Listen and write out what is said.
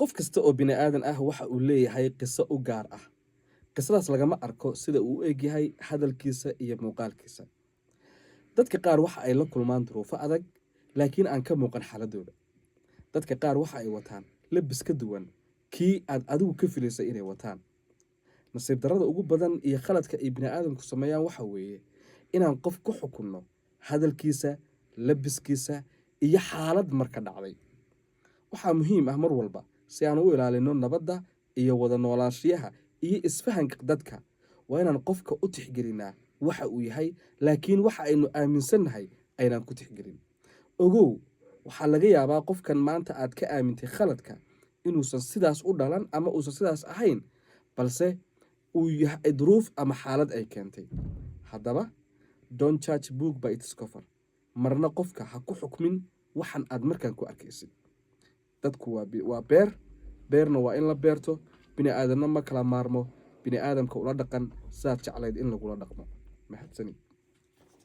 qof kasta oo bini aadan ah waxa uu leeyahay qiso u gaar ah. Qisadaas lagama arko sida uu u egyahay hadalkiisa iyo muuqaalkiisa. Dadka qaar waxa ay la kulmaan duruufo adag laakiin aan ka muuqan xaaladooda. Dadka qaar waxa ay wataan labis ka duwan kii aad adigu ka filaysay inay wataan. Nasiib darrada ugu badan iyo khaladka ay bini aadamku sameeyaan waxa weeye inaan qof ku xukunno hadalkiisa, labiskiisa iyo xaalad marka dhacday. Waxaa muhiim ah mar walba si aan u ilaalino nabadda iyo wada noolaanshiyaha iyo isfahanka dadka waa inaan qofka u tixgelinaa waxa uu yahay laakiin waxa aynu aaminsannahay aynaan ku tixgelin. Ogow, waxaa laga yaabaa qofkan maanta aad ka aamintay khaladka inuusan sidaas u dhalan ama uusan sidaas ahayn, balse uu yahay duruuf ama xaalad ay keentay. Haddaba, don't judge book by its cover. Marna qofka ha ku xukmin waxan aad markaan ku arkaysid. Dadku waa beerna waa in la beerto, bini aadanna ma kala maarmo, bini aadamka ula dhaqan sidaad jeclayd in lagula dhaqmo. Mahadsanid.